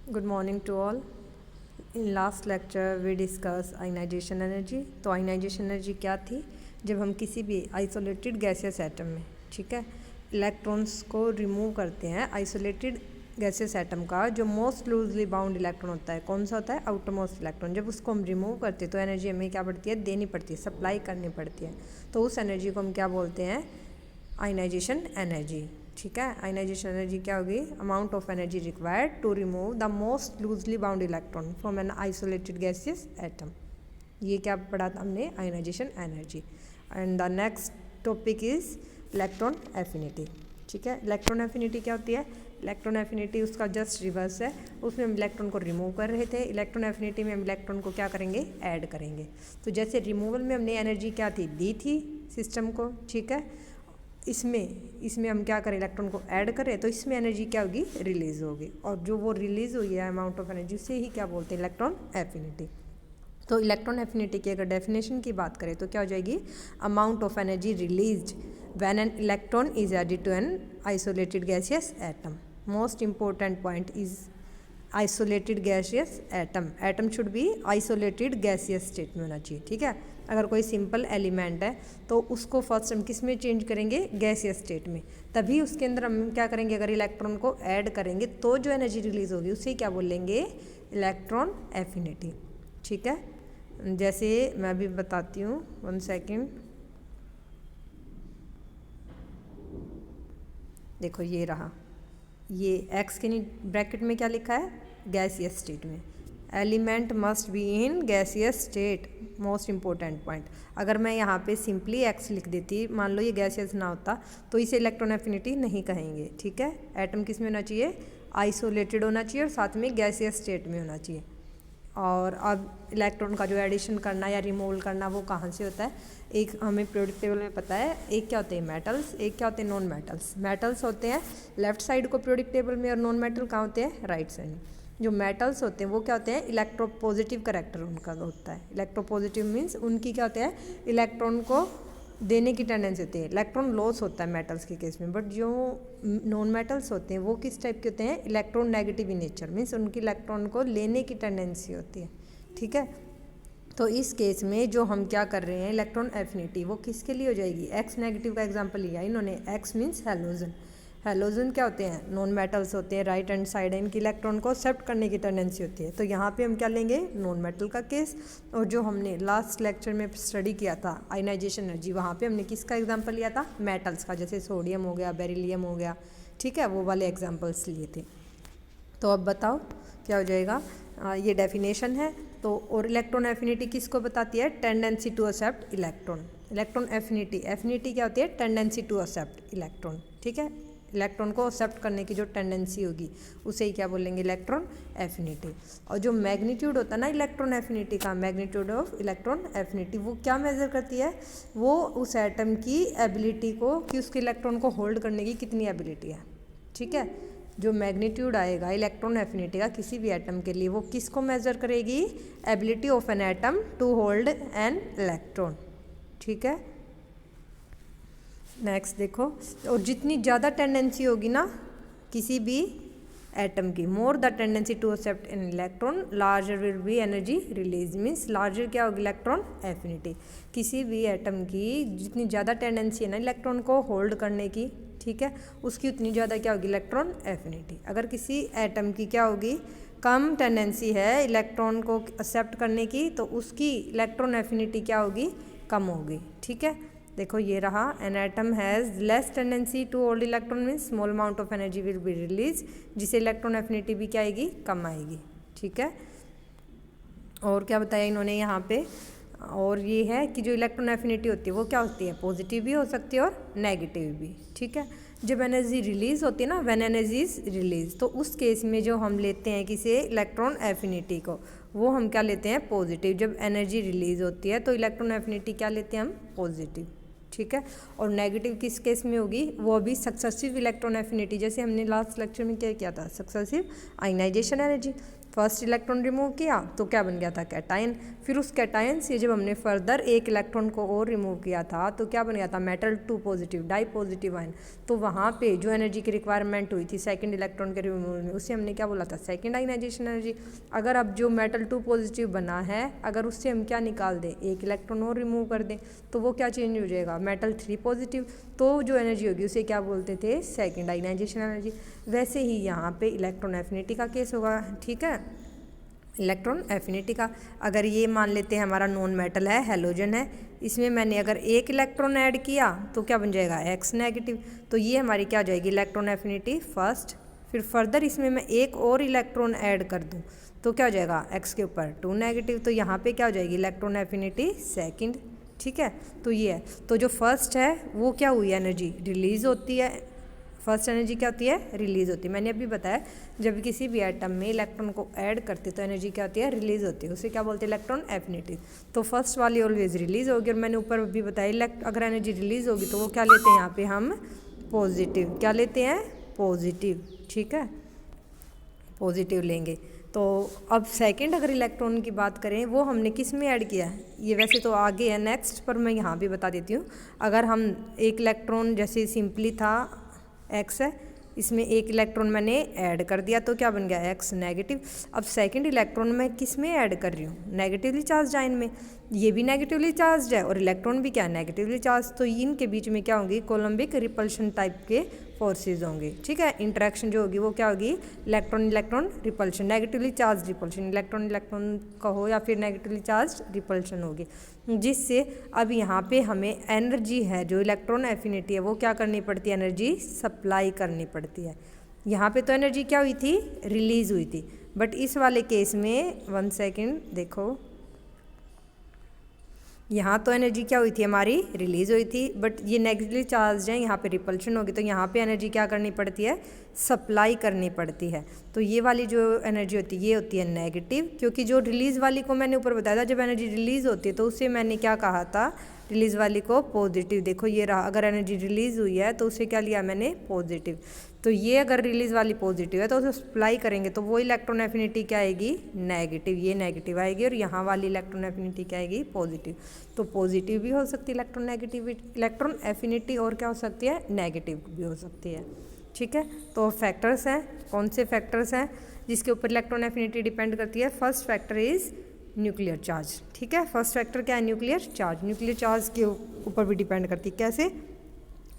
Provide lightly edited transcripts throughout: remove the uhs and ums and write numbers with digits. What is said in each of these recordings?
Good morning to all. In last lecture we discussed ionization energy. तो ionization energy क्या थी? जब हम किसी भी आइसोलेटेड गैसियस एटम में, ठीक है, इलेक्ट्रॉन्स को रिमूव करते हैं आइसोलेटेड गैसियस एटम का जो मोस्ट लूजली बाउंड इलेक्ट्रॉन होता है, कौन सा होता है? Outer most electron. जब उसको हम रिमूव करते हैं तो एनर्जी हमें क्या पड़ती है? देनी पड़ती है, सप्लाई करनी पड़ती है। तो उस एनर्जी को हम क्या बोलते हैं? Ionisation energy. ठीक है, आयनाइजेशन एनर्जी क्या होगी? Amount of energy required to remove the most loosely bound electron from an isolated gaseous atom. ये क्या पढ़ा था हमने? Ionisation energy. And the next topic is electron affinity. ठीक है, इलेक्ट्रॉन एफिनिटी क्या होती है? इलेक्ट्रॉन एफिनिटी उसका जस्ट रिवर्स है। उसमें हम इलेक्ट्रॉन को रिमूव कर रहे थे, इलेक्ट्रॉन एफिनिटी में हम इलेक्ट्रॉन को क्या करेंगे? ऐड करेंगे। तो जैसे रिमूवल में हमने एनर्जी क्या थी? दी थी सिस्टम को, ठीक है, इसमें हम क्या करें? इलेक्ट्रॉन को ऐड करें तो इसमें एनर्जी क्या होगी? रिलीज होगी। और जो वो रिलीज हुई है अमाउंट ऑफ एनर्जी, उसे ही क्या बोलते हैं? Electron affinity. तो इलेक्ट्रॉन एफिनिटी की अगर डेफिनेशन की बात करें तो क्या हो जाएगी? Amount of energy released when an electron is added to an isolated gaseous atom. Most important point is isolated gaseous atom. Atom should be isolated gaseous state में होना चाहिए। ठीक है, अगर कोई सिंपल एलिमेंट है तो उसको फर्स्ट हम किस में चेंज करेंगे? गैसियस स्टेट में। तभी उसके अंदर हम क्या करेंगे? अगर इलेक्ट्रॉन को ऐड करेंगे तो जो एनर्जी रिलीज होगी उसे क्या बोलेंगे? Electron affinity. ठीक है, जैसे मैं अभी बताती हूँ, 1 सेकेंड। देखो ये रहा, ये एक्स के ब्रैकेट में क्या लिखा है? गैसियस स्टेट में। Element must be in gaseous state, most important point. अगर मैं यहाँ पे सिंपली एक्स लिख देती, मान लो ये गैसियस ना होता, तो इसे इलेक्ट्रॉन एफिनिटी नहीं कहेंगे। ठीक है, एटम किस में होना चाहिए? आइसोलेटेड होना चाहिए और साथ में गैसियस स्टेट में होना चाहिए। और अब इलेक्ट्रॉन का जो एडिशन करना या रिमूवल करना वो कहाँ से होता है? एक हमें पीरियोडिक टेबल में पता है, एक क्या होते हैं? मेटल्स, एक क्या होते हैं? Non metals. मेटल्स होते हैं लेफ्ट साइड को पीरियोडिक टेबल में, और नॉन मेटल कहाँ होते हैं? राइट साइड में। जो मेटल्स होते हैं वो क्या होते हैं? इलेक्ट्रोपॉजिटिव करेक्टर उनका होता है। इलेक्ट्रोपॉजिटिव मीन्स उनकी क्या होते हैं? इलेक्ट्रॉन को देने की टेंडेंसी होती है। इलेक्ट्रॉन लॉस होता है मेटल्स के केस में। बट जो नॉन मेटल्स होते हैं वो किस टाइप के होते हैं? Electron negative in nature, means उनकी इलेक्ट्रॉन को लेने की टेंडेंसी होती है। ठीक है, तो इस केस में जो हम क्या कर रहे हैं? इलेक्ट्रॉन एफिनिटी वो किसके लिए हो जाएगी? एक्स नेगेटिव का एग्जांपल लिया इन्होंने। X means halogen. हैलोजन क्या होते हैं? नॉन मेटल्स होते हैं, राइट हैंड साइड है, इनकी इलेक्ट्रॉन को एक्सेप्ट करने की टेंडेंसी होती है। तो यहाँ पे हम क्या लेंगे? नॉन मेटल का केस। और जो हमने लास्ट लेक्चर में स्टडी किया था आयनाइजेशन एनर्जी, वहाँ पे हमने किसका एग्जांपल लिया था? मेटल्स का, जैसे सोडियम हो गया, बेरिलियम हो गया। ठीक है, वो वाले एग्जाम्पल्स लिए थे। तो अब बताओ क्या हो जाएगा? ये डेफिनेशन है। तो और इलेक्ट्रॉन एफिनिटी किसको बताती है? Tendency to accept electron. Electron affinity, affinity क्या होती है? Tendency to accept electron. ठीक है, इलेक्ट्रॉन को एक्सेप्ट करने की जो टेंडेंसी होगी उसे ही क्या बोलेंगे? Electron affinity. और जो मैग्नीट्यूड होता है ना इलेक्ट्रॉन एफिनिटी का, मैग्नीट्यूड ऑफ इलेक्ट्रॉन एफिनिटी, वो क्या मेजर करती है? वो उस एटम की एबिलिटी को, कि उसके इलेक्ट्रॉन को होल्ड करने की कितनी एबिलिटी है। ठीक है, जो मैग्नीट्यूड आएगा इलेक्ट्रॉन एफिनिटी का किसी भी एटम के लिए, वो किसको मेजर करेगी? Ability of an atom to hold an electron. ठीक है, नेक्स्ट देखो, और जितनी ज़्यादा टेंडेंसी होगी ना किसी भी एटम की, more the tendency to accept an electron, larger will be energy release. Means larger क्या होगी? Electron affinity. किसी भी एटम की जितनी ज़्यादा टेंडेंसी है ना इलेक्ट्रॉन को होल्ड करने की, ठीक है, उसकी उतनी ज़्यादा क्या होगी? Electron affinity. अगर किसी एटम की क्या होगी? कम टेंडेंसी है इलेक्ट्रॉन को एक्सेप्ट करने की, तो उसकी इलेक्ट्रॉन एफिनिटी क्या होगी? कम होगी। ठीक है, देखो ये रहा, an atom has less tendency to hold electron means small amount of energy will be release, जिससे इलेक्ट्रॉन एफिनिटी भी क्या आएगी? कम आएगी। ठीक है, और क्या बताया इन्होंने यहाँ पे? और ये है कि जो इलेक्ट्रॉन एफिनिटी होती है वो क्या होती है? पॉजिटिव भी हो सकती है और नेगेटिव भी। ठीक है, जब एनर्जी रिलीज होती है ना, व्हेन एनर्जी इज रिलीज, तो उस केस में जो हम लेते हैं किसी इलेक्ट्रॉन एफिनिटी को, वो हम क्या लेते हैं? पॉजिटिव। जब एनर्जी रिलीज होती है तो इलेक्ट्रॉन एफिनिटी क्या लेते हैं हम? पॉजिटिव। ठीक है, और नेगेटिव किस केस में होगी? वो भी सक्सेसिव इलेक्ट्रॉन एफिनिटी, जैसे हमने लास्ट लेक्चर में क्या किया था? Successive ionisation energy. First electron remove किया तो क्या बन गया था, कैटायन। फिर उस कैटायन से जब हमने फर्दर एक इलेक्ट्रॉन को और रिमूव किया था तो क्या बन गया था, metal 2 positive, di positive ion. तो वहाँ पे जो एनर्जी की रिक्वायरमेंट हुई थी सेकंड इलेक्ट्रॉन के रिमूवल में, उसे हमने क्या बोला था, सेकंड आयनाइजेशन एनर्जी। अगर अब जो मेटल 2 पॉजिटिव बना है, अगर उससे हम क्या निकाल दें, एक इलेक्ट्रॉन और रिमूव कर दें, तो वो क्या चेंज हो जाएगा, मेटल 3 पॉजिटिव। तो जो एनर्जी होगी उसे क्या बोलते थे, सेकंड आयनाइजेशन एनर्जी। वैसे ही यहाँ पे इलेक्ट्रॉन एफिनिटी का केस होगा, ठीक है, इलेक्ट्रॉन एफिनिटी का। अगर ये मान लेते हैं हमारा नॉन मेटल है, हैलोजन है, इसमें मैंने अगर एक इलेक्ट्रॉन ऐड किया तो क्या बन जाएगा, एक्स नेगेटिव। तो ये हमारी क्या हो जाएगी, इलेक्ट्रॉन एफिनिटी फर्स्ट। फिर फर्दर इसमें मैं एक और इलेक्ट्रॉन ऐड कर दूँ तो क्या हो जाएगा, एक्स के ऊपर 2 नेगेटिव। तो यहाँ पे क्या हो जाएगी, इलेक्ट्रॉन एफिनिटी सेकंड, ठीक है। तो ये है, तो जो फर्स्ट है वो क्या हुई, एनर्जी रिलीज होती है। फर्स्ट एनर्जी क्या होती है, रिलीज होती है। मैंने अभी बताया जब किसी भी एटम में इलेक्ट्रॉन को ऐड करते तो एनर्जी क्या होती है, रिलीज होती है, उसे क्या बोलते हैं, इलेक्ट्रॉन एफिनिटी। तो फर्स्ट वाली ऑलवेज रिलीज होगी। और मैंने ऊपर भी बताया अगर एनर्जी रिलीज होगी तो वो क्या लेते हैं यहाँ पे हम, पॉजिटिव। क्या लेते हैं, पॉजिटिव, ठीक है, पॉजिटिव लेंगे। तो अब सेकंड अगर इलेक्ट्रॉन की बात करें, वो हमने किस में ऐड किया है, ये वैसे तो आगे है नेक्स्ट, पर मैं यहाँ भी बता देती हूँ। अगर हम एक इलेक्ट्रॉन, जैसे सिंपली था एक्स है, इसमें एक इलेक्ट्रॉन मैंने ऐड कर दिया तो क्या बन गया, एक्स नेगेटिव। अब सेकंड इलेक्ट्रॉन मैं किस में ऐड कर रही हूँ, नेगेटिवली चार्ज आयन में। ये भी नेगेटिवली चार्ज है और इलेक्ट्रॉन भी क्या है, नेगेटिवली चार्ज। तो इनके बीच में क्या होंगी, कोलम्बिक रिपल्शन टाइप के फोर्सेज होंगे, ठीक है। इंटरेक्शन जो होगी वो क्या होगी, electron electron repulsion, negatively charge repulsion, electron electron का हो या फिर नेगेटिवली चार्ज रिपल्शन होगी, जिससे अब यहाँ पे हमें एनर्जी है जो इलेक्ट्रॉन एफिनिटी है वो क्या करनी पड़ती है, एनर्जी सप्लाई करनी पड़ती है। यहाँ पे तो एनर्जी क्या हुई थी, रिलीज हुई थी, बट इस वाले केस में 1 सेकेंड देखो, यहाँ तो एनर्जी क्या हुई थी हमारी, रिलीज हुई थी, बट ये नेगेटिवली चार्ज है, यहाँ पे रिपल्शन होगी, तो यहाँ पे एनर्जी क्या करनी पड़ती है, सप्लाई करनी पड़ती है। तो ये वाली जो एनर्जी होती है ये होती है नेगेटिव, क्योंकि जो रिलीज वाली को मैंने ऊपर बताया था, जब एनर्जी रिलीज होती है तो उससे मैंने क्या कहा था, रिलीज वाली को पॉजिटिव। देखो ये रहा, अगर एनर्जी रिलीज हुई है तो उसे क्या लिया मैंने, पॉजिटिव। तो ये अगर रिलीज वाली पॉजिटिव है तो उसे सप्लाई करेंगे तो वो इलेक्ट्रॉन एफिनिटी क्या आएगी, नेगेटिव, ये नेगेटिव आएगी, और यहाँ वाली इलेक्ट्रॉन एफिनिटी क्या आएगी, पॉजिटिव। तो पॉजिटिव भी हो सकती है इलेक्ट्रॉन नेगेटिविटी, इलेक्ट्रॉन एफिनिटी, और क्या हो सकती है, नेगेटिव भी हो सकती है, ठीक है। तो फैक्टर्स हैं, कौन से फैक्टर्स हैं जिसके ऊपर इलेक्ट्रॉन एफिनिटी डिपेंड करती है। First factor is nuclear charge, ठीक है। फर्स्ट फैक्टर क्या है, न्यूक्लियर चार्ज। न्यूक्लियर चार्ज के ऊपर भी डिपेंड करती है, कैसे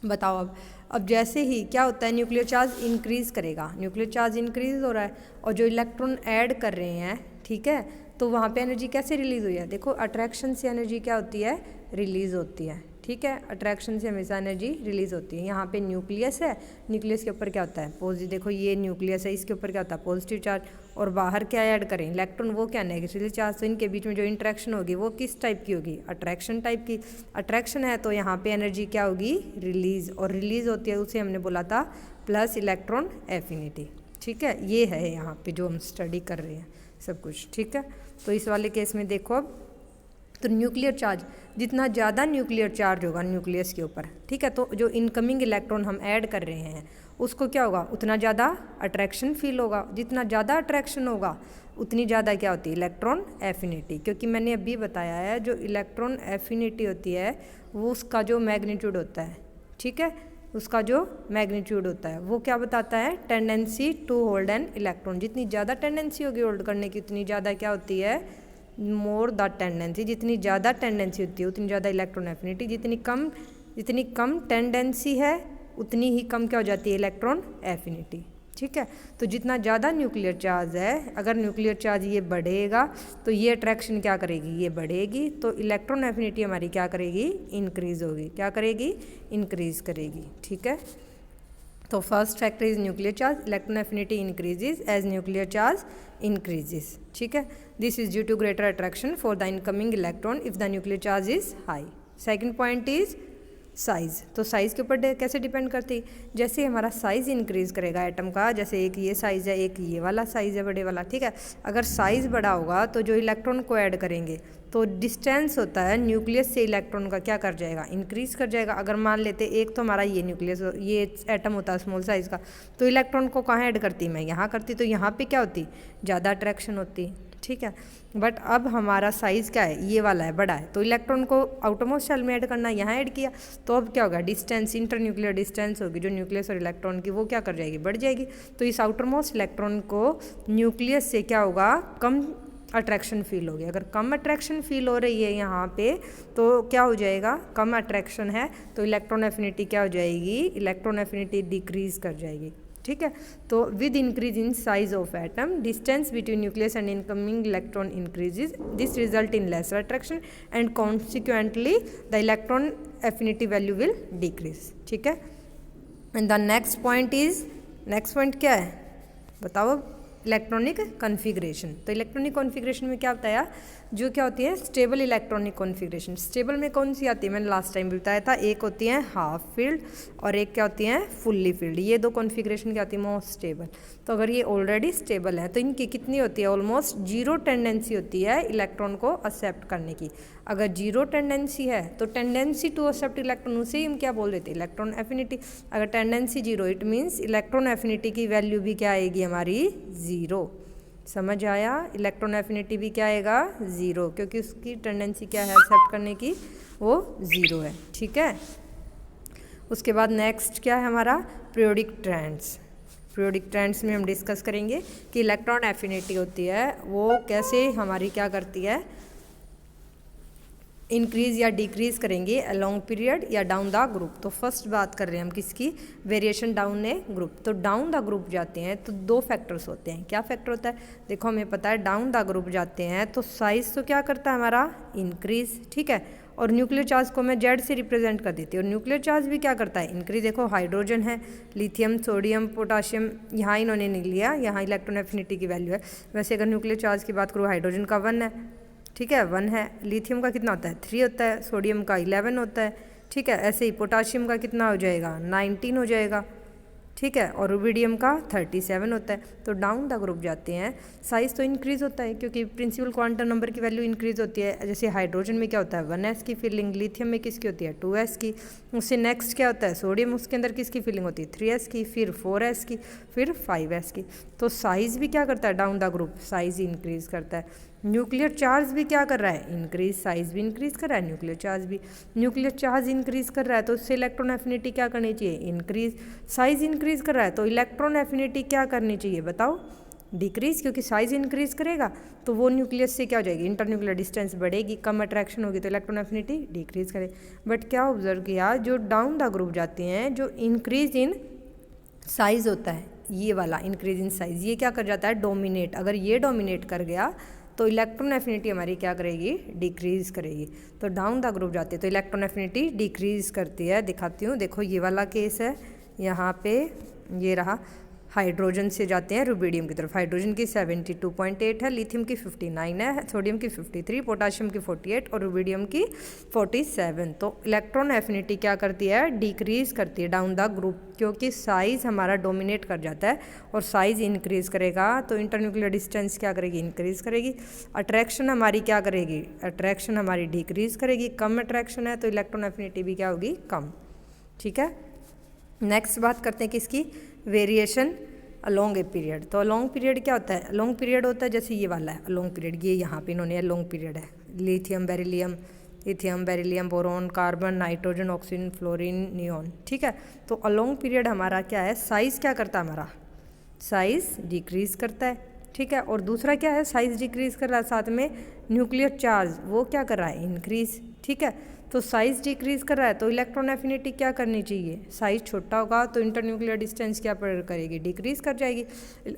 बताओ। अब जैसे ही क्या होता है, न्यूक्लियर चार्ज इंक्रीज करेगा, न्यूक्लियर चार्ज इंक्रीज हो रहा है और जो इलेक्ट्रॉन ऐड कर रहे हैं, ठीक है, तो वहाँ पे एनर्जी कैसे रिलीज हुई है, देखो अट्रैक्शन से एनर्जी क्या होती है, रिलीज होती है, ठीक है। अट्रैक्शन से हमेशा एनर्जी रिलीज होती है। यहाँ पे न्यूक्लियस है, न्यूक्लियस के ऊपर क्या होता है, पॉजिटिव, देखो ये न्यूक्लियस है, इसके ऊपर क्या होता है, पॉजिटिव चार्ज, और बाहर क्या ऐड करें, इलेक्ट्रॉन, वो क्या नेगेटिवली चार्ज। तो इनके बीच में जो इंटरेक्शन होगी वो किस टाइप की होगी, अट्रैक्शन टाइप की। अट्रैक्शन है तो यहाँ पे एनर्जी क्या होगी, रिलीज, और रिलीज होती है उसे हमने बोला था प्लस इलेक्ट्रॉन एफिनिटी, ठीक है। ये है यहाँ पे जो हम स्टडी कर रहे हैं सब कुछ, ठीक है। तो इस वाले केस में देखो अब, तो न्यूक्लियर चार्ज, जितना ज़्यादा न्यूक्लियर चार्ज होगा न्यूक्लियस के ऊपर, ठीक है, तो जो इनकमिंग इलेक्ट्रॉन हम ऐड कर रहे हैं उसको क्या होगा, उतना ज़्यादा अट्रैक्शन फील होगा। जितना ज़्यादा अट्रैक्शन होगा उतनी ज़्यादा क्या होती है, इलेक्ट्रॉन एफिनिटी। क्योंकि मैंने अभी बताया है जो इलेक्ट्रॉन एफिनिटी होती है वो उसका जो मैग्नीट्यूड होता है, ठीक है, उसका जो मैग्नीट्यूड होता है वो क्या बताता है, tendency to hold an electron. जितनी ज़्यादा टेंडेंसी होगी होल्ड करने की उतनी ज़्यादा क्या होती है, मोर द टेंडेंसी। जितनी ज़्यादा टेंडेंसी होती है उतनी ज़्यादा इलेक्ट्रॉन एफिनिटी। जितनी कम टेंडेंसी है उतनी ही कम क्या हो जाती है, इलेक्ट्रॉन एफिनिटी, ठीक है। तो जितना ज़्यादा न्यूक्लियर चार्ज है, अगर न्यूक्लियर चार्ज ये बढ़ेगा तो ये अट्रैक्शन क्या करेगी, ये बढ़ेगी, तो इलेक्ट्रॉन एफिनिटी हमारी क्या करेगी, इंक्रीज होगी। क्या करेगी, इंक्रीज करेगी, ठीक है। तो first factor is nuclear charge, electron affinity increases as nuclear charge increases, ठीक है। This is due to greater attraction for the incoming electron if the nuclear charge is high. Second point is size. तो size के ऊपर कैसे depend करती, जैसे हमारा size increase करेगा एटम का, जैसे एक ये साइज़ है, एक ये वाला साइज़ है बड़े वाला, ठीक है। अगर साइज़ बड़ा होगा तो जो इलेक्ट्रॉन को ऐड करेंगे तो डिस्टेंस होता है न्यूक्लियस से इलेक्ट्रॉन का क्या कर जाएगा, इंक्रीज़ कर जाएगा। अगर मान लेते एक तो हमारा ये न्यूक्लियस, ये एटम होता है स्मॉल साइज़ का, तो इलेक्ट्रॉन को कहाँ ऐड करती, मैं यहाँ करती, तो यहाँ पे क्या होती, ज़्यादा अट्रैक्शन होती, ठीक है। बट अब हमारा साइज़ क्या है, ये वाला है, बड़ा है, तो इलेक्ट्रॉन को आउटरमोस्ट शेल में ऐड करना, यहाँ ऐड किया, तो अब क्या होगा, डिस्टेंस, इंटर न्यूक्लियर डिस्टेंस होगी जो न्यूक्लियस और इलेक्ट्रॉन की, वो क्या कर जाएगी, बढ़ जाएगी। तो इस आउटरमोस्ट इलेक्ट्रॉन को न्यूक्लियस से क्या होगा, कम अट्रैक्शन फील होगी। अगर कम अट्रैक्शन फील हो रही है यहाँ पे, तो क्या हो जाएगा, कम अट्रैक्शन है तो इलेक्ट्रॉन एफिनिटी क्या हो जाएगी, इलेक्ट्रॉन एफिनिटी डिक्रीज कर जाएगी, ठीक है। तो with increase in size of atom, distance between nucleus and incoming electron increases, this result in laser attraction and consequently the electron affinity value will decrease, ठीक है। And the next point is, next point क्या है बताओ, electronic configuration. तो electronic configuration में क्या होता है यार, जो क्या होती है, स्टेबल इलेक्ट्रॉनिक कॉन्फ़िगरेशन। स्टेबल में कौन सी आती है, मैंने लास्ट टाइम बताया था, एक होती है हाफ फील्ड और एक क्या होती है फुल्ली फील्ड। ये दो कॉन्फ़िगरेशन क्या होती है, मोस्ट स्टेबल। तो अगर ये ऑलरेडी स्टेबल है तो इनकी कितनी होती है, ऑलमोस्ट जीरो टेंडेंसी होती है इलेक्ट्रॉन को एक्सेप्ट करने की। अगर जीरो टेंडेंसी है तो टेंडेंसी टू एक्सेप्ट इलेक्ट्रॉन, उसे हम क्या बोल देते हैं, इलेक्ट्रॉन एफिनिटी। अगर tendency zero, it means electron affinity की वैल्यू भी क्या आएगी हमारी, ज़ीरो। समझ आया, इलेक्ट्रॉन एफिनिटी भी क्या आएगा, ज़ीरो, क्योंकि उसकी टेंडेंसी क्या है एक्सेप्ट करने की, वो ज़ीरो है, ठीक है। उसके बाद नेक्स्ट क्या है हमारा, पीरियोडिक ट्रेंड्स। पीरियोडिक ट्रेंड्स में हम डिस्कस करेंगे कि इलेक्ट्रॉन एफिनिटी होती है वो कैसे हमारी क्या करती है, इंक्रीज़ या डिक्रीज़ करेंगे अलॉन्ग पीरियड या डाउन द ग्रुप। तो फर्स्ट बात कर रहे हैं हम किसकी, वेरिएशन डाउन ए ग्रुप। तो डाउन द ग्रुप जाते हैं तो दो फैक्टर्स होते हैं। क्या फैक्टर होता है, देखो हमें पता है डाउन द ग्रुप जाते हैं तो साइज़ तो क्या करता है हमारा, इंक्रीज़, ठीक है। और न्यूक्लियर चार्ज को मैं जेड से रिप्रेजेंट कर देती हूँ, और न्यूक्लियर चार्ज भी क्या करता है, इंक्रीज। देखो हाइड्रोजन है, लिथियम, सोडियम, पोटाशियम, यहाँ इन्होंने नहीं लिया, यहाँ इलेक्ट्रॉन एफिनिटी की वैल्यू है। वैसे अगर न्यूक्लियर चार्ज की बात करूँ, हाइड्रोजन का 1 है, ठीक है, 1 है। लिथियम का कितना होता है, 3 होता है। सोडियम का 11 होता है, ठीक है। ऐसे ही पोटाशियम का कितना हो जाएगा, 19 हो जाएगा, ठीक है। और रुबिडियम का 37 होता है। तो डाउन द ग्रुप जाते हैं, साइज़ तो इंक्रीज़ होता है क्योंकि प्रिंसिपल क्वांटम नंबर की वैल्यू इंक्रीज़ होती है। जैसे हाइड्रोजन में क्या होता है, 1s की फीलिंग, लिथियम में किसकी होती है, 2s की। उससे नेक्स्ट क्या होता है, सोडियम, उसके अंदर किसकी फीलिंग होती है, 3s की, फिर 4s की, फिर 5s की। तो साइज़ भी क्या करता है, down the group size increase करता है। न्यूक्लियर चार्ज भी क्या कर रहा है, इंक्रीज, साइज भी इंक्रीज कर रहा है, न्यूक्लियर चार्ज भी। न्यूक्लियर चार्ज इंक्रीज कर रहा है तो उससे इलेक्ट्रॉन एफिनिटी क्या करनी चाहिए, इंक्रीज। साइज इंक्रीज कर रहा है तो इलेक्ट्रॉन एफिनिटी क्या करनी चाहिए बताओ, डिक्रीज, क्योंकि साइज इंक्रीज करेगा तो वो न्यूक्लियस से क्या हो जाएगी, इंटरन्यूक्लियर डिस्टेंस बढ़ेगी, कम अट्रैक्शन होगी तो इलेक्ट्रॉन एफिनिटी डिक्रीज करे। बट क्या ऑब्जर्व किया, जो डाउन द ग्रुप जाते हैं, जो इंक्रीज इन साइज होता है, ये वाला इंक्रीज इन साइज, ये क्या कर जाता है, डोमिनेट। अगर ये डोमिनेट कर गया तो इलेक्ट्रॉन एफिनिटी हमारी क्या करेगी, डिक्रीज़ करेगी। तो डाउन द ग्रुप जाते हैं तो इलेक्ट्रॉन एफिनिटी डिक्रीज़ करती है। दिखाती हूँ, देखो ये वाला केस है, यहाँ पे ये रहा, हाइड्रोजन से जाते हैं रुबिडियम की तरफ। हाइड्रोजन की 72.8 है, लिथियम की 59 है, सोडियम की 53, पोटाशियम की 48 और रुबिडियम की 47। तो इलेक्ट्रॉन एफिनिटी क्या करती है, डिक्रीज़ करती है डाउन द ग्रुप, क्योंकि साइज़ हमारा डोमिनेट कर जाता है और साइज़ इंक्रीज़ करेगा तो इंटरन्यूक्लियर डिस्टेंस क्या करेगी, इंक्रीज़ करेगी। अट्रैक्शन हमारी क्या करेगी, अट्रैक्शन हमारी डिक्रीज़ करेगी। कम अट्रैक्शन है तो इलेक्ट्रॉन एफिनिटी भी क्या होगी, कम, ठीक है। नेक्स्ट बात करते हैं किसकी, वेरिएशन अलोंग ए पीरियड। तो अलोंग पीरियड क्या होता है, अलोंग पीरियड होता है जैसे ये वाला है अलोंग पीरियड, ये यहाँ पे इन्होंने अलोंग पीरियड है, lithium, beryllium, lithium, beryllium, boron, carbon, nitrogen, oxygen, fluorine, neon, ठीक है। तो अलोंग पीरियड हमारा क्या है, साइज़ क्या करता है हमारा, साइज़ डिक्रीज़ करता है, ठीक है। और दूसरा क्या है, साइज़ डिक्रीज़ कर रहा है, साथ में न्यूक्लियर चार्ज वो क्या कर रहा है, इंक्रीज़, ठीक है। तो साइज़ डिक्रीज़ कर रहा है तो इलेक्ट्रॉन एफिनिटी क्या करनी चाहिए, साइज़ छोटा होगा तो इंटरन्यूक्लियर डिस्टेंस क्या करेगी, डिक्रीज़ कर जाएगी।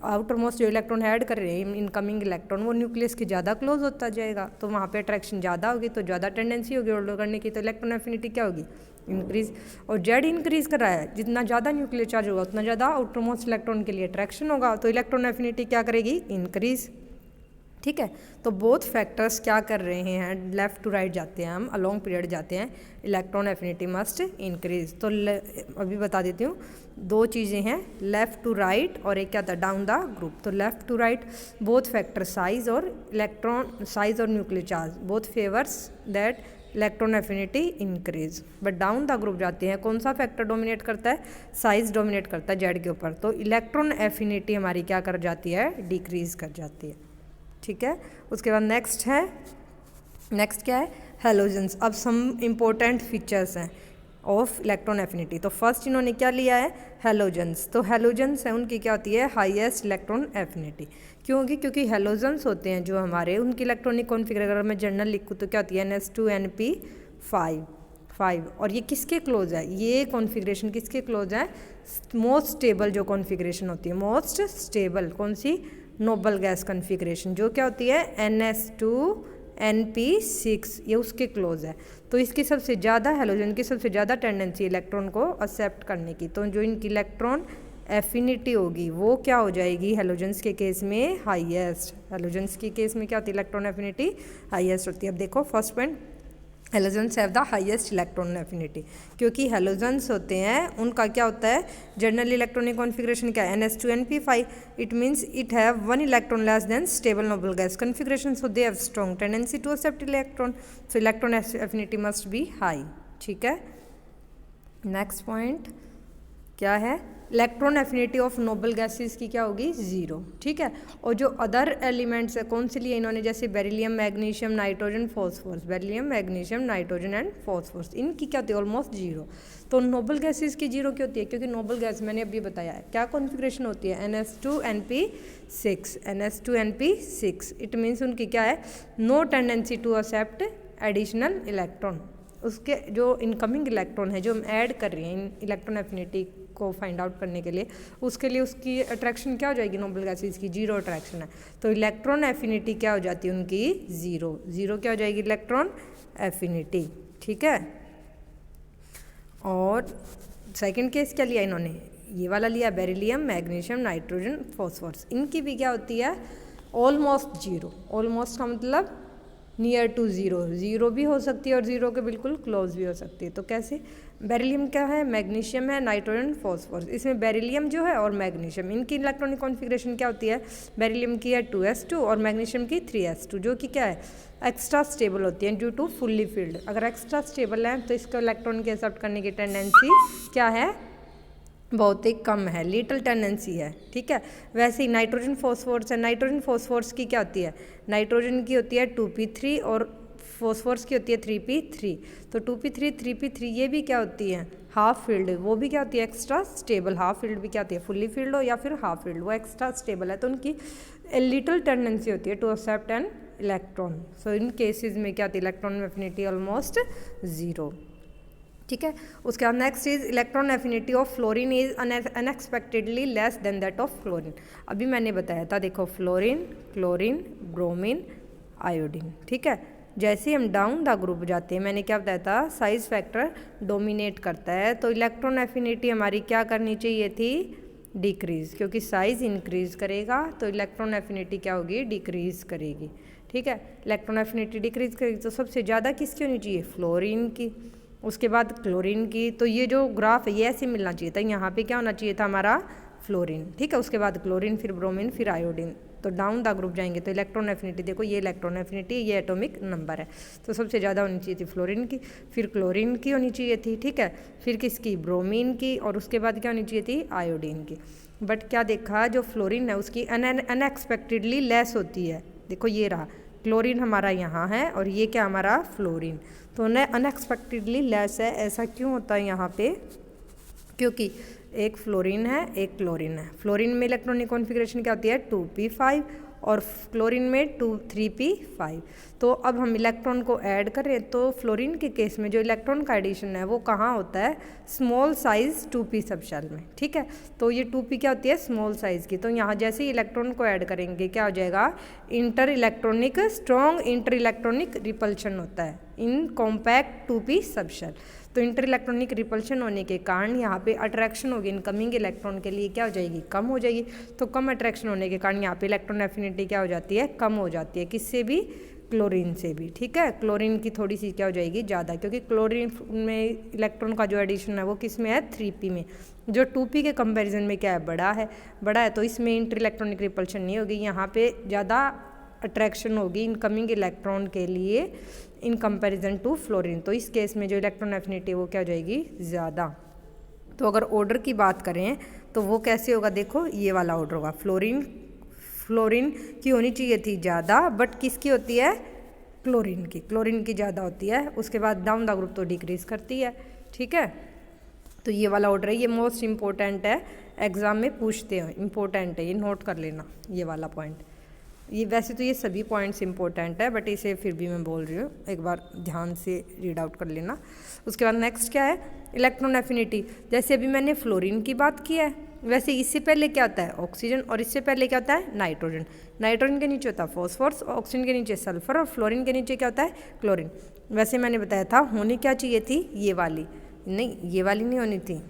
आउटर मोस्ट जो इलेक्ट्रॉन ऐड कर रहे हैं, इनकमिंग इलेक्ट्रॉन, वो न्यूक्लियस के ज़्यादा क्लोज होता जाएगा तो वहाँ पे अट्रैक्शन ज़्यादा होगी तो ज़्यादा टेंडेंसी होगी ऑर्डर करने की, तो इलेक्ट्रॉन एफिनिटी क्या होगी, इंक्रीज़। और जेड इंक्रीज़ कर रहा है, जितना ज़्यादा न्यूक्लियर चार्ज होगा उतना ज़्यादा आउटर मोस्ट इलेक्ट्रॉन के लिए अट्रैक्शन होगा तो इलेक्ट्रॉन एफिनिटी क्या करेगी, इंक्रीज़। ठीक है। तो बोथ फैक्टर्स क्या कर रहे हैं, लेफ़्ट टू राइट जाते हैं हम, अलोंग पीरियड जाते हैं, इलेक्ट्रॉन एफिनिटी मस्ट इंक्रीज। तो अभी बता देती हूँ, दो चीज़ें हैं, लेफ़्ट टू राइट और एक क्या था, डाउन द ग्रुप। तो left to right both factor size और इलेक्ट्रॉन साइज और nuclear charge both favours that electron affinity increase. But down the group जाते हैं, कौन सा फैक्टर डोमिनेट करता है, साइज डोमिनेट करता है जेड के ऊपर। तो इलेक्ट्रॉन एफिनिटी हमारी क्या कर जाती है, डिक्रीज कर जाती है। ठीक है। उसके बाद नेक्स्ट क्या है, हेलोजेंस। अब सम इम्पोर्टेंट फीचर्स हैं ऑफ इलेक्ट्रॉन एफिनिटी। तो फर्स्ट इन्होंने क्या लिया है, हेलोजेंस। तो हेलोजेंस है, उनकी क्या होती है, हाईएस्ट इलेक्ट्रॉन एफिनिटी। क्योंकि हेलोजेंस होते हैं जो हमारे, उनकी इलेक्ट्रॉनिक कॉन्फिगरेशन, अगर मैं जनरल लिखूँ तो क्या होती है, NS2Np5। और ये किसके क्लोज है, ये कॉन्फिगरेशन किसके क्लोज है, मोस्ट स्टेबल जो कॉन्फिगरेशन होती है, मोस्ट स्टेबल कौन सी, नोबल गैस कॉन्फिगरेशन, जो क्या होती है NS2Np6, ये उसके क्लोज है। तो इसकी सबसे ज़्यादा, हेलोजन की सबसे ज़्यादा टेंडेंसी इलेक्ट्रॉन को एक्सेप्ट करने की। तो जो इनकी इलेक्ट्रॉन एफिनिटी होगी वो क्या हो जाएगी, हेलोजेंस के केस में हाईएस्ट। हेलोजेंस के केस में क्या होती है, इलेक्ट्रॉन एफिनिटी हाईएस्ट होती है। अब देखो first point, halogens have the highest electron affinity. क्योंकि हेलोजेंस होते हैं, उनका क्या होता है, जनरल इलेक्ट्रॉनिक कॉन्फिगरेशन क्या है, NS2Np5। It means it have 1 electron less than stable noble gas configuration, so they have strong tendency to accept electron, so electron affinity must be high. ठीक है। नेक्स्ट पॉइंट क्या है, electron affinity of noble gases की क्या होगी, 0। ठीक है। और जो अदर एलिमेंट्स है, कौन से लिए इन्होंने, जैसे beryllium, magnesium, nitrogen, phosphorus, beryllium, magnesium, nitrogen and phosphorus, इनकी क्या होती है, ऑलमोस्ट 0। तो नोबल गैसेस की 0 क्यों होती है, क्योंकि नोबल गैस मैंने अभी बताया है क्या कॉन्फिगरेशन होती है, NS2Np6। इट मीन्स उनकी क्या है, no tendency to accept additional electron. उसके जो इनकमिंग इलेक्ट्रॉन है जो हम ऐड कर रहे हैं इलेक्ट्रॉन एफिनिटी को फाइंड आउट करने के लिए, उसके लिए उसकी अट्रैक्शन क्या हो जाएगी, नोबल गैसेस की 0 अट्रैक्शन है। तो इलेक्ट्रॉन एफिनिटी क्या हो जाती है उनकी, 0 क्या हो जाएगी, इलेक्ट्रॉन एफिनिटी। ठीक है। और सेकंड केस क्या लिया इन्होंने, ये वाला लिया, बेरिलियम, मैग्नीशियम, नाइट्रोजन, फॉस्फोरस, इनकी भी क्या होती है, ऑलमोस्ट 0। ऑलमोस्ट का मतलब नियर टू 0 भी हो सकती है और 0 के बिल्कुल क्लोज भी हो सकती है। तो कैसे, बेरिलियम क्या है, मैग्नीशियम है, नाइट्रोजन, फॉस्फोरस, इसमें बेरिलियम जो है और मैग्नीशियम, इनकी इलेक्ट्रॉनिक कॉन्फिगरेशन क्या होती है, बेरिलियम की है 2s2 और मैग्नीशियम की 3s2, जो कि क्या है, एक्स्ट्रा स्टेबल होती है ड्यू टू फुल्ली फील्ड। अगर एक्स्ट्रा स्टेबल है तो इसको इलेक्ट्रॉन के एक्सेप्ट करने की टेंडेंसी क्या है, बहुत ही कम है, लिटिल टेंडेंसी है। ठीक है। वैसे ही नाइट्रोजन फॉस्फोरस है, नाइट्रोजन फॉस्फोरस की क्या होती है, नाइट्रोजन की होती है 2p3 और फॉस्फोरस की होती है 3p3। तो 2p3 3p3 ये भी क्या होती है, हाफ फील्ड, वो भी क्या होती है, एक्स्ट्रा स्टेबल। हाफ फील्ड भी क्या होती है, फुल्ली फील्ड हो या फिर हाफ फील्ड, वो एक्स्ट्रा स्टेबल है, तो उनकी लिटिल टेंडेंसी होती है to accept an electron. So in cases में क्या होती है, इलेक्ट्रॉन एफिनिटी ऑलमोस्ट 0। ठीक है। उसके बाद next is electron affinity of fluorine is unexpectedly less than that of chlorine. अभी मैंने बताया था, देखो फ्लोरीन, क्लोरीन, ब्रोमीन, आयोडीन। ठीक है। जैसे ही हम डाउन द ग्रुप जाते हैं, मैंने क्या बताया था, साइज फैक्टर डोमिनेट करता है, तो इलेक्ट्रॉन एफिनिटी हमारी क्या करनी चाहिए थी, डिक्रीज, क्योंकि साइज इंक्रीज करेगा तो इलेक्ट्रॉन एफिनिटी क्या होगी, डिक्रीज करेगी। ठीक है। इलेक्ट्रॉन एफिनिटी डिक्रीज करेगी तो सबसे ज़्यादा किसकी होनी चाहिए, फ्लोरीन की, उसके बाद क्लोरीन की। तो ये जो ग्राफ है ये ऐसे मिलना चाहिए था, यहाँ पे क्या होना चाहिए था हमारा, फ्लोरीन। ठीक है। उसके बाद क्लोरीन, फिर ब्रोमीन, फिर आयोडीन। तो डाउन द ग्रुप जाएंगे तो इलेक्ट्रॉन एफिनिटी, देखो ये इलेक्ट्रॉन एफिनिटी, ये एटॉमिक नंबर है, तो सबसे ज़्यादा होनी चाहिए थी फ्लोरीन की, फिर क्लोरीन की होनी चाहिए थी। ठीक है। फिर किसकी, ब्रोमीन की, और उसके बाद क्या होनी चाहिए थी, आयोडीन की। बट क्या देखा, जो फ्लोरीन है उसकी अनएक्सपेक्टेडली लेस होती है। देखो ये रहा, क्लोरीन हमारा यहाँ है और ये क्या हमारा फ्लोरीन, तो अनएक्सपेक्टेडली लेस है। ऐसा क्यों होता है यहाँ पे, क्योंकि एक फ्लोरीन है एक क्लोरीन है। फ्लोरीन में इलेक्ट्रॉनिक कॉन्फिगरेशन क्या होती है, 2p5 और क्लोरीन में 3p5। तो अब हम इलेक्ट्रॉन को ऐड करें तो फ्लोरीन के केस में जो इलेक्ट्रॉन का एडिशन है वो कहाँ होता है, स्मॉल साइज 2p सब शेल में। ठीक है। तो ये 2p क्या होती है, स्मॉल साइज की। तो यहाँ जैसे ही इलेक्ट्रॉन को ऐड करेंगे क्या हो जाएगा, inter electronic, strong inter electronic repulsion होता है इन कॉम्पैक्ट 2p सब शेल। तो इंटर इलेक्ट्रॉनिक रिपल्शन होने के कारण यहाँ पे अट्रैक्शन होगी इनकमिंग इलेक्ट्रॉन के लिए क्या हो जाएगी, कम हो जाएगी। तो कम अट्रैक्शन होने के कारण यहाँ पे इलेक्ट्रॉन एफिनिटी क्या हो जाती है, कम हो जाती है। किससे भी, क्लोरीन से भी। ठीक है, क्लोरीन की थोड़ी सी क्या हो जाएगी, ज़्यादा, क्योंकि क्लोरीन में इलेक्ट्रॉन का जो एडिशन है वो किस में है, 3p में, जो 2p के कंपैरिजन में क्या है, बड़ा है। तो इसमें इंटर इलेक्ट्रॉनिक रिपल्शन नहीं होगी, यहाँ पे ज़्यादा अट्रैक्शन होगी इनकमिंग इलेक्ट्रॉन के लिए इन कंपैरिजन टू फ्लोरीन। तो इस केस में जो इलेक्ट्रॉन एफिनिटी वो क्या हो जाएगी, ज़्यादा। तो अगर ऑर्डर की बात करें तो वो कैसे होगा, देखो ये वाला ऑर्डर होगा। फ्लोरीन की होनी चाहिए थी ज़्यादा, बट किसकी होती है, क्लोरीन की ज़्यादा होती है। उसके बाद डाउन द ग्रुप तो डिक्रीज करती है। ठीक है, तो ये वाला ऑर्डर है, ये मोस्ट इम्पोर्टेंट है, एग्जाम में पूछते हैं, इम्पोर्टेंट है, ये नोट कर लेना ये वाला पॉइंट। ये वैसे तो ये सभी पॉइंट्स इंपॉर्टेंट है, बट इसे फिर भी मैं बोल रही हूँ, एक बार ध्यान से रीड आउट कर लेना। उसके बाद नेक्स्ट क्या है, इलेक्ट्रॉन एफिनिटी। जैसे अभी मैंने फ्लोरीन की बात की है, वैसे इससे पहले क्या होता है, ऑक्सीजन, और इससे पहले क्या होता है, नाइट्रोजन। नाइट्रोजन के नीचे होता है फॉस्फोरस, ऑक्सीजन के नीचे सल्फर, और फ्लोरीन के नीचे क्या होता है, क्लोरीन। वैसे मैंने बताया था होनी क्या चाहिए थी, ये वाली नहीं होनी थी,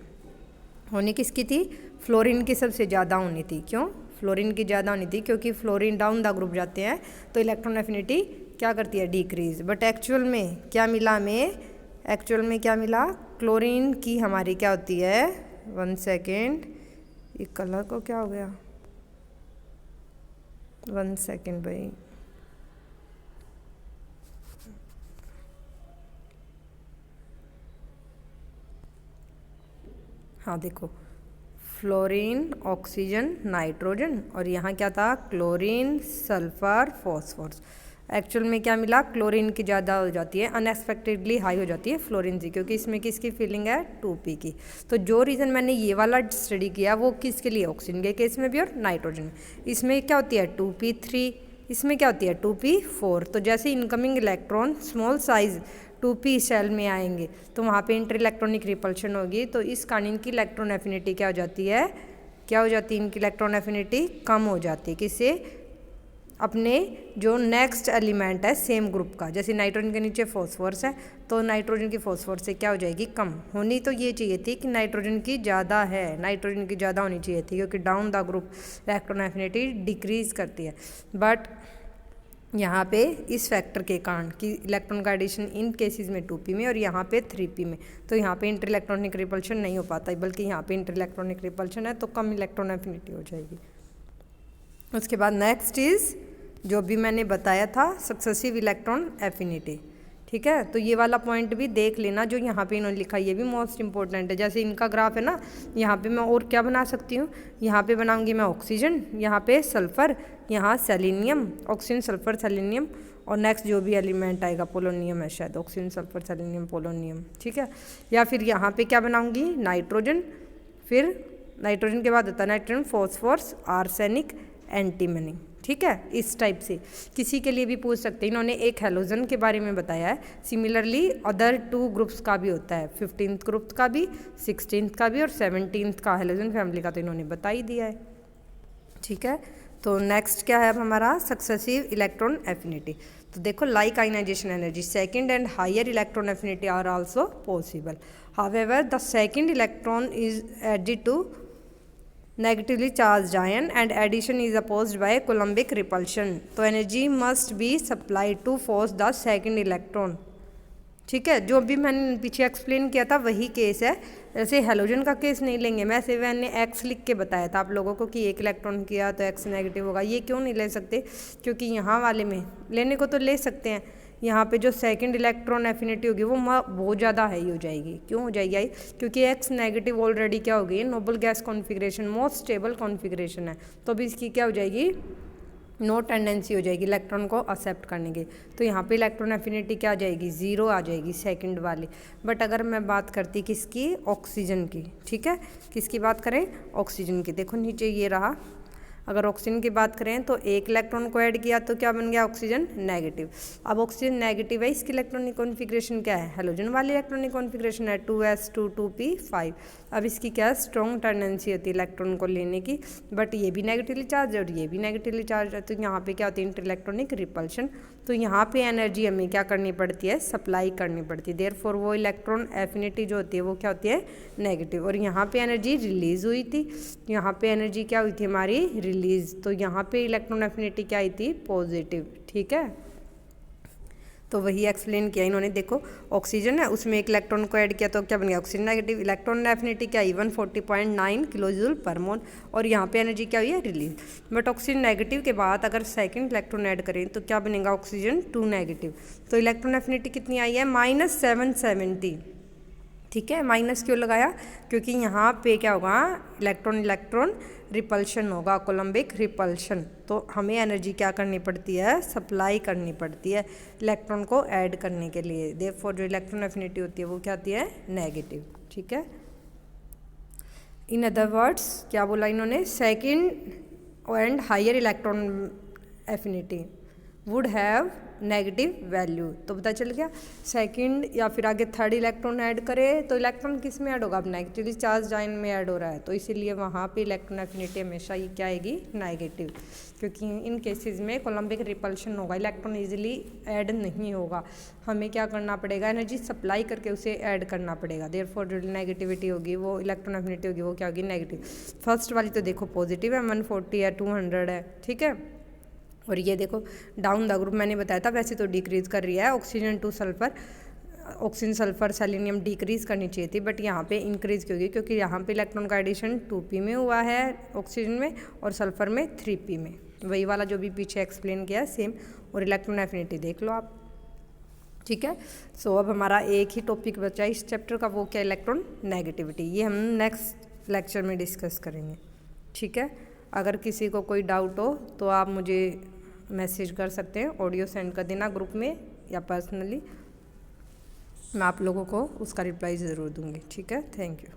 होनी किसकी थी, फ्लोरीन की सबसे ज़्यादा होनी थी। क्यों, फ्लोरीन की ज़्यादा होनी थी, क्योंकि फ्लोरीन डाउन द ग्रुप जाते हैं तो इलेक्ट्रॉन एफिनिटी क्या करती है, डिक्रीज। बट एक्चुअल में क्या मिला क्लोरीन की हमारी क्या होती है, 1 सेकेंड, ये कलर को क्या हो गया, 1 सेकेंड भाई, हाँ देखो, फ्लोरीन, ऑक्सीजन, नाइट्रोजन, और यहाँ क्या था, क्लोरीन, सल्फर, फॉस्फोरस। एक्चुअल में क्या मिला, क्लोरीन की ज़्यादा हो जाती है, अनएक्सपेक्टेडली हाई हो जाती है फ्लोरीन की, क्योंकि इसमें किसकी फीलिंग है, 2p की। तो जो रीज़न मैंने ये वाला स्टडी किया वो किसके लिए, ऑक्सीजन के केस में भी और नाइट्रोजन में। इसमें क्या होती है 2p3, इसमें क्या होती है 2p4। तो जैसे incoming electron small size 2p shell में आएंगे तो वहाँ पे इंटर इलेक्ट्रॉनिक रिपल्शन होगी, तो इस कारण इनकी इलेक्ट्रॉन एफिनिटी क्या हो जाती है, इनकी इलेक्ट्रॉन एफिनिटी कम हो जाती है। किससे, अपने जो नेक्स्ट एलिमेंट है सेम ग्रुप का। जैसे नाइट्रोजन के नीचे फॉस्फोरस है, तो नाइट्रोजन की फॉस्फोरस से क्या हो जाएगी, कम। होनी तो ये चाहिए थी कि नाइट्रोजन की ज़्यादा है, नाइट्रोजन की ज़्यादा होनी चाहिए थी, क्योंकि down the group electron affinity decrease करती है। बट यहाँ पे इस फैक्टर के कारण कि इलेक्ट्रॉन का एडिशन इन केसेस में 2p में और यहाँ पे 3p में, तो यहाँ पे इंटर इलेक्ट्रॉनिक रिपल्शन नहीं हो पाता, बल्कि यहाँ पे इंटर इलेक्ट्रॉनिक रिपल्शन है, तो कम इलेक्ट्रॉन एफिनिटी हो जाएगी। उसके बाद नेक्स्ट इज जो भी मैंने बताया था, सक्सेसिव इलेक्ट्रॉन एफिनिटी। ठीक है, तो ये वाला पॉइंट भी देख लेना, जो यहाँ पे इन्होंने लिखा, ये भी मोस्ट इंपॉर्टेंट है। जैसे इनका ग्राफ है ना, यहाँ पे मैं और क्या बना सकती हूँ, यहाँ पे बनाऊंगी मैं ऑक्सीजन, यहाँ पे सल्फर, यहाँ सेलेनियम, ऑक्सीजन सल्फर सेलेनियम, और नेक्स्ट जो भी एलिमेंट आएगा पोलोनियम है शायद, ऑक्सीजन सल्फर सेलेनियम पोलोनियम। ठीक है, या फिर यहाँ पे क्या बनाऊंगी, नाइट्रोजन, फिर नाइट्रोजन के बाद होता है नाइट्रोजन, फॉस्फोरस, आर्सेनिक, एंटीमनी। ठीक है, इस टाइप से किसी के लिए भी पूछ सकते हैं। इन्होंने एक हेलोजन के बारे में बताया है, सिमिलरली अदर 2 ग्रुप्स का भी होता है, 15th ग्रुप का भी, 16th का भी, और 17th का हेलोजन फैमिली का तो इन्होंने बता ही दिया है। ठीक है, तो नेक्स्ट क्या है अब हमारा, सक्सेसिव इलेक्ट्रॉन एफिनिटी। तो देखो, like ionisation energy, second and higher electron affinity are also possible, however the second electron is added to negatively charged ion and addition is opposed by Coulombic repulsion, तो energy must be supplied to force the second electron। ठीक है, जो भी मैंने पीछे explain किया था वही केस है। जैसे हेलोजन का केस नहीं लेंगे, मैंने एक्स लिख के बताया था आप लोगों को कि एक इलेक्ट्रॉन किया तो एक्स नेगेटिव होगा, ये क्यों नहीं ले सकते, क्योंकि यहाँ वाले में लेने को तो ले सकते हैं, यहाँ पे जो सेकंड इलेक्ट्रॉन एफिनिटी होगी वो बहुत ज़्यादा हाई हो जाएगी। क्यों हो जाएगी हाई, क्योंकि एक्स नेगेटिव ऑलरेडी क्या हो गई, noble gas configuration, most stable configuration है, तो अभी इसकी क्या हो जाएगी, नो टेंडेंसी हो जाएगी इलेक्ट्रॉन को एक्सेप्ट करने की। तो यहाँ पे इलेक्ट्रॉन एफिनिटी क्या आ जाएगी, 0 आ जाएगी सेकंड वाली। बट अगर मैं बात करती किसकी, ऑक्सीजन की, ठीक है, किसकी बात करें, ऑक्सीजन की, देखो नीचे ये रहा, अगर ऑक्सीजन की बात करें तो एक इलेक्ट्रॉन को ऐड किया तो क्या बन गया ऑक्सीजन नेगेटिव। अब ऑक्सीजन नेगेटिव है, इसकी इलेक्ट्रॉनिक कॉन्फ़िगरेशन क्या है, हेलोजन वाली इलेक्ट्रॉनिक कॉन्फ़िगरेशन है 2s2 2p5। अब इसकी क्या स्ट्रॉन्ग टेंडेंसी होती है इलेक्ट्रॉन को लेने की, बट ये भी नेगेटिवली चार्ज है और ये भी नेगेटिवली चार्ज है, तो यहाँ पे क्या होती है इंटर इलेक्ट्रॉनिक रिपल्शन। तो यहाँ पे एनर्जी हमें क्या करनी पड़ती है, सप्लाई करनी पड़ती है। देयरफॉर वो इलेक्ट्रॉन एफिनिटी जो होती है वो क्या होती है नेगेटिव। और यहाँ पे एनर्जी रिलीज हुई थी, यहाँ पे एनर्जी क्या हुई थी हमारी रिलीज, तो यहाँ पे इलेक्ट्रॉन एफिनिटी क्या आई थी पॉजिटिव। ठीक है, तो वही एक्सप्लेन किया इन्होंने। देखो ऑक्सीजन है, उसमें एक इलेक्ट्रॉन को ऐड किया तो क्या बन गया ऑक्सीजन नेगेटिव। इलेक्ट्रॉन एफिनिटी क्या आई 140.9 किलोजूल पर मोल, और यहाँ पे एनर्जी क्या हुई है रिलीज। बट ऑक्सीजन नेगेटिव के बाद अगर सेकंड इलेक्ट्रॉन ऐड करें तो क्या बनेगा ऑक्सीजन 2 नेगेटिव। तो इलेक्ट्रॉन एफिनिटी कितनी आई है -770। ठीक है, माइनस क्यों लगाया, क्योंकि यहाँ पे क्या होगा इलेक्ट्रॉन इलेक्ट्रॉन रिपल्शन होगा, कोलम्बिक रिपल्शन। तो हमें एनर्जी क्या करनी पड़ती है, सप्लाई करनी पड़ती है इलेक्ट्रॉन को ऐड करने के लिए। देयरफॉर जो इलेक्ट्रॉन एफिनिटी होती है वो क्या आती है नेगेटिव। ठीक है, इन अदर वर्ड्स क्या बोला इन्होंने, second and higher electron affinity would have negative value. तो पता चल गया सेकंड या फिर आगे थर्ड इलेक्ट्रॉन ऐड करे तो इलेक्ट्रॉन किस में ऐड होगा, अब नेगेटिवली चार्ज आयन में ऐड हो रहा है, तो इसीलिए वहाँ पे इलेक्ट्रॉन एफिनिटी हमेशा ये क्या आएगी नेगेटिव, क्योंकि इन केसेस में कोलम्बिक रिपल्शन होगा, इलेक्ट्रॉन इजीली ऐड नहीं होगा, हमें क्या करना पड़ेगा एनर्जी सप्लाई करके उसे ऐड करना पड़ेगा। देयरफॉर जो नेगेटिविटी होगी वो इलेक्ट्रॉन एफिनिटी होगी वो क्या होगी नेगेटिव। फर्स्ट वाली तो देखो पॉजिटिव है 140 है 200 है। ठीक है, और ये देखो डाउन द ग्रुप मैंने बताया था वैसे तो डिक्रीज कर रही है, oxygen two sulphur, oxygen sulphur selenium decrease करनी चाहिए थी, बट यहाँ पे इंक्रीज क्यों होगी, क्योंकि यहाँ पे इलेक्ट्रॉन का एडिशन 2p में हुआ है ऑक्सीजन में और सल्फर में 3p में, वही वाला जो भी पीछे एक्सप्लेन किया सेम। और इलेक्ट्रॉन एफिनिटी देख लो आप। ठीक है, सो अब हमारा एक ही टॉपिक बचा इस चैप्टर का, वो क्या इलेक्ट्रॉन नेगेटिविटी, ये हम नेक्स्ट लेक्चर में डिस्कस करेंगे। ठीक है, अगर किसी को कोई डाउट हो तो आप मुझे मैसेज कर सकते हैं, ऑडियो सेंड कर देना ग्रुप में या पर्सनली, मैं आप लोगों को उसका रिप्लाई ज़रूर दूंगी। ठीक है, थैंक यू।